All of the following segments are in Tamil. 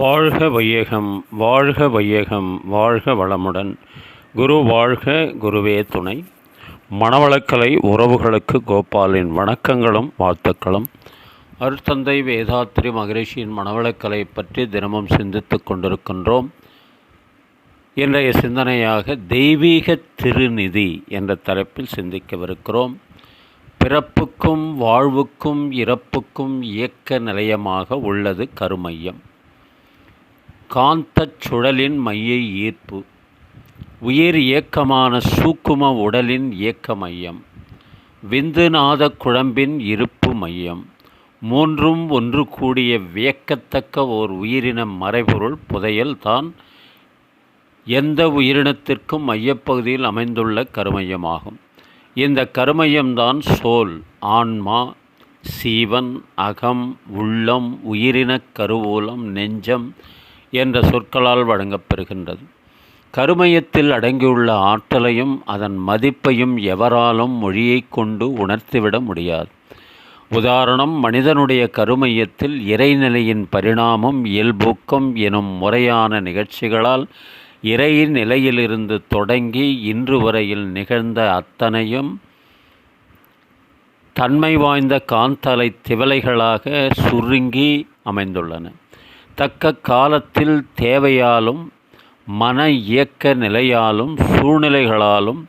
வாழ்க வையகம், வாழ்க வையகம், வாழ்க வளமுடன். குரு வாழ்க, குருவே துணை. மணவளக்கலை உறவுகளுக்கு கோபாலின் வணக்கங்களும் வாழ்த்துக்களும். அருட்தந்தை வேதாத்ரி மகரிஷியின் மணவளக்கலை பற்றி தினமும் சிந்தித்து கொண்டிருக்கின்றோம். இன்றைய சிந்தனையாக தெய்வீக திருநிதி என்ற தலைப்பில் சிந்திக்கவிருக்கிறோம். பிறப்புக்கும் வாழ்வுக்கும் இறப்புக்கும் இயக்க நிலையமாக உள்ளது கருமையம். காந்தச் சுழலின் மைய ஈர்ப்பு, உயிர் இயக்கமான சூக்கும உடலின் இயக்க மையம், விந்துநாத குழம்பின் இருப்பு மையம், மூன்றும் ஒன்று கூடிய வியக்கத்தக்க ஓர் உயிரின மறைபொருள் புதையல் தான் எந்த உயிரினத்திற்கும் மையப்பகுதியில் அமைந்துள்ள கருமையமாகும். இந்த கருமையம்தான் சோல், ஆன்மா, சீவன், அகம், உள்ளம், உயிரினக் கருவூலம், நெஞ்சம் என்ற சொற்களால் வழங்கப்பெறுகின்றது. கருமையத்தில் அடங்கியுள்ள ஆற்றலையும் அதன் மதிப்பையும் எவராலும் மொழியை கொண்டு உணர்த்திவிட முடியாது. உதாரணம், மனிதனுடைய கருமையத்தில் இறைநிலையின் பரிணாமம் இயல்பூக்கம் எனும் முறையான நிகழ்ச்சிகளால் இறை நிலையிலிருந்து தொடங்கி இன்று வரையில் நிகழ்ந்த அத்தனையும் தன்மை வாய்ந்த காந்தலை திவலைகளாக சுருங்கி அமைந்துள்ளன. தக்க காலத்தில் தேவையாலும் மன இயக்க நிலையாலும் சூழ்நிலைகளாலும்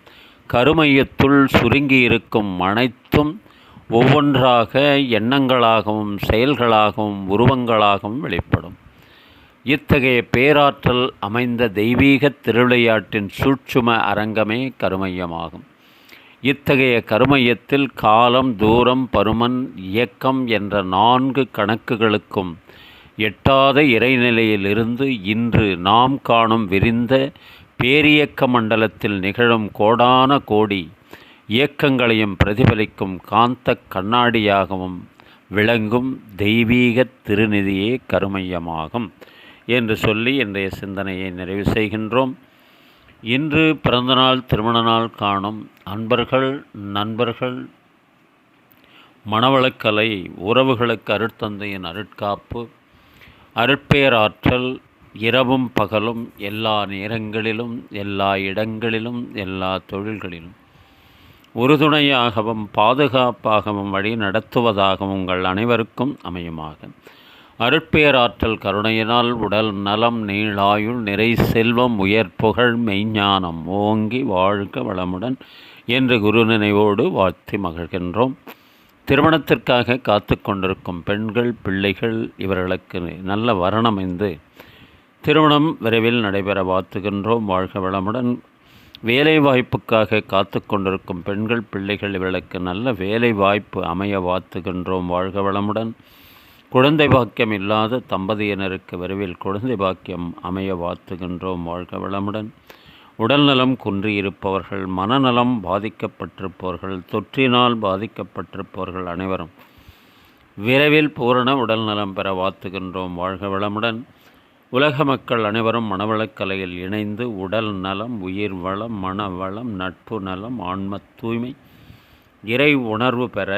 கருமையத்துள் சுருங்கியிருக்கும் அனைத்தும் ஒவ்வொன்றாக எண்ணங்களாகவும் செயல்களாகவும் உருவங்களாகவும் வெளிப்படும். இத்தகைய பேராற்றல் அமைந்த தெய்வீக திருவிளையாட்டின் சூட்சும அரங்கமே கருமையமாகும். இத்தகைய கருமையத்தில் காலம், தூரம், பருமன், இயக்கம் என்ற 4 கணக்குகளுக்கும் எட்டாத இறைநிலையிலிருந்து இன்று நாம் காணும் விரிந்த பேரியக்க மண்டலத்தில் நிகழும் கோடான கோடி இயக்கங்களையும் பிரதிபலிக்கும் காந்த கண்ணாடியாகவும் விளங்கும் தெய்வீக திருநிதியே கருமையமாகும் என்று சொல்லி இன்றைய சிந்தனையை நிறைவு செய்கின்றோம். இன்று பிறந்தநாள், திருமண நாள் காணும் அன்பர்கள், நண்பர்கள், மணவளக்கலை உறவுகளுக்கு அருட்தந்தையின் அருட்காப்பு, அருட்பேராற்றல் இரவும் பகலும் எல்லா நேரங்களிலும் எல்லா இடங்களிலும் எல்லா தொழில்களிலும் உறுதுணையாகவும் பாதுகாப்பாகவும் வழி நடத்துவதாகவும் உங்கள் அனைவருக்கும் அமையுமாக. அருட்பேராற்றல் கருணையினால் உடல் நலம், நீளாயுள், நிறை செல்வம், உயர் புகழ், மெய்ஞானம் ஓங்கி வாழ்க வளமுடன் என்று குரு நினைவோடு வாழ்த்தி மகிழ்கின்றோம். திருமணத்திற்காக காத்து கொண்டிருக்கும் பெண்கள், பிள்ளைகள் இவர்களுக்கு நல்ல வரணமைந்து திருமணம் விரைவில் நடைபெற வாழ்த்துகின்றோம். வாழ்க வளமுடன். வேலை வாய்ப்புக்காக காத்து கொண்டிருக்கும் பெண்கள், பிள்ளைகள் இவர்களுக்கு நல்ல வேலை வாய்ப்பு அமைய வாழ்த்துகின்றோம். வாழ்க வளமுடன். குழந்தை பாக்கியம் இல்லாத தம்பதியினருக்கு விரைவில் குழந்தை பாக்கியம் அமைய வாழ்த்துகின்றோம். வாழ்க வளமுடன். உடல்நலம் குன்றியிருப்பவர்கள், மனநலம் பாதிக்கப்பட்டிருப்பவர்கள், தொற்றினால் பாதிக்கப்பட்டிருப்பவர்கள் அனைவரும் விரைவில் பூரண உடல்நலம் பெற வாழ்த்துகின்றோம். வாழ்க வளமுடன். உலக மக்கள் அனைவரும் மனவளக்கலையில் இணைந்து உடல் நலம், உயிர் வளம், மனவளம், நட்பு நலம், ஆன்ம தூய்மை, இறை உணர்வு பெற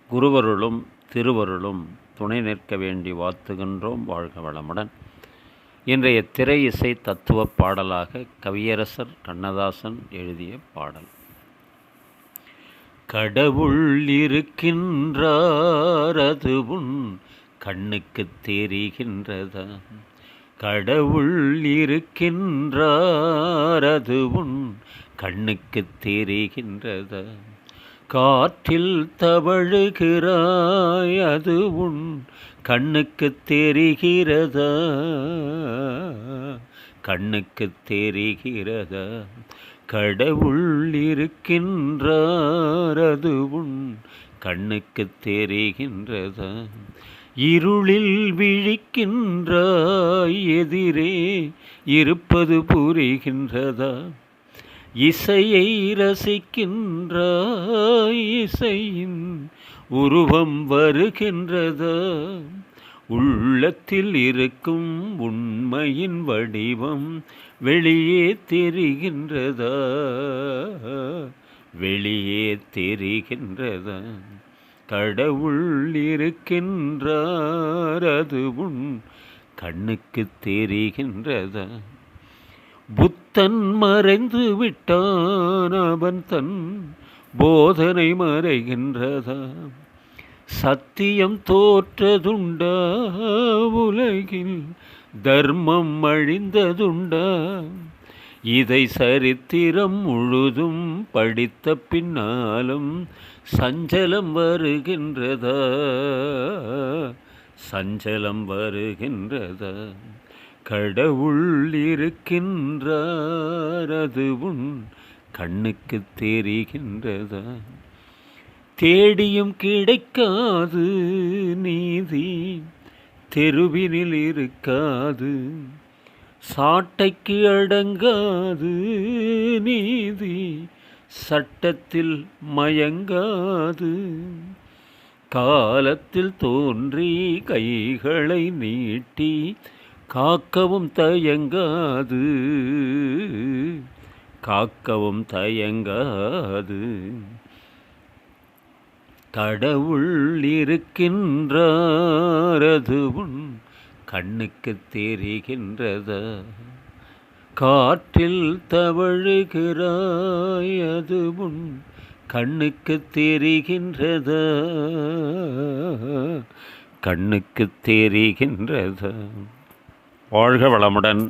குருவருளும் திருவருளும் துணை நிற்க வேண்டி வாழ்த்துகின்றோம். வாழ்க வளமுடன். இன்றைய திரை இசை தத்துவ பாடலாக கவியரசர் கண்ணதாசன் எழுதிய பாடல். கடவுள் இருக்கின்றார், அது உன் கண்ணுக்கு தெரிகின்றதா? கடவுள் இருக்கின்றார், அது உன் கண்ணுக்கு தெரிகின்றதா? காற்றில் தவழுகிறாய், அது உன் கண்ணுக்கு தெரிகிறதா? கண்ணுக்கு தெரிகிறதா? கடவுள் இருக்கின்றார், அது உன் கண்ணுக்கு தெரிகின்றதா? இருளில் விழிக்கின்றாய், எதிரே இருப்பது புரிகின்றதா? இசையை ரசிக்கின்றாய், இசையின் உருவம் வருகின்றதா? உள்ளத்தில் இருக்கும் உண்மையின் வடிவம் வெளியே தெரிகின்றதா? வெளியே தெரிகின்றதா? கடவுள் இருக்கின்றார், அது உன் கண்ணுக்கு தெரிகின்றதா? புத்தன் மறைந்து விட்டான், அவன் தன் போதனை மறைகின்றதா? சத்தியம் தோற்றதுண்டா உலகில்? தர்மம் அழிந்ததுண்டா? இதை சரித்திரம் முழுதும் படித்த பின்னாலும் சஞ்சலம் வருகின்றதா? சஞ்சலம் வருகின்றதா? கடவுள் இருக்கின்றார், அது உன் கண்ணுக்கு தெரிகின்றதா? தேடியும் கிடைக்காது நீதி, தெருவினில் இருக்காது. சாட்டைக்கு அடங்காது நீதி, சட்டத்தில் மயங்காது. காலத்தில் தோன்றி கைகளை நீட்டி காக்கவும் தயங்காது, காக்கவும் தயங்காது. கடவுள் இருக்கின்றார், அது உன் கண்ணுக்கு தெரிகின்றதா? காற்றில் தவழுகிறாய், அது உன் கண்ணுக்கு தெரிகின்றதா? கண்ணுக்கு தெரிகின்றதா? வாழ்க வளமுடன்.